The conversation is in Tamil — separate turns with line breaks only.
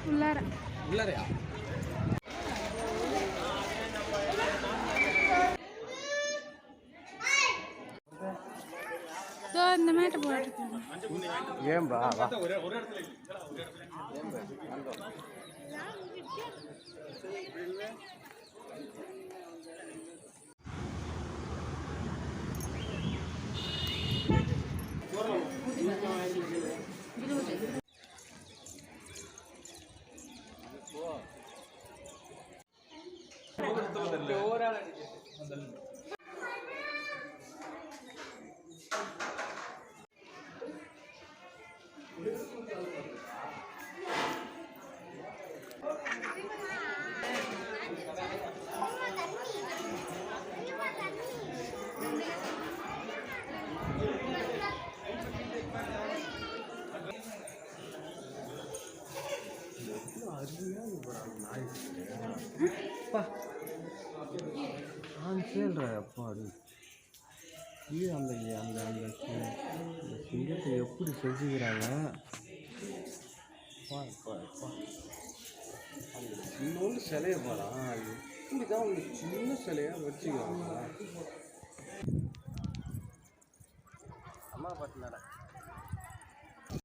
உள்ளார
உள்ளாரையா?
இந்த மேட்டை போட்டு
ஏன்பா அப்பாடி அந்த அந்த அந்த சிங்கத்தை எப்படி செஞ்சுக்கிறாங்க அந்த சின்னோண்டு சிலையை பாரா எப்படி தான் அவங்க சின்ன சிலையாக வச்சுக்கிறாங்க. அம்மா பார்த்துனாடா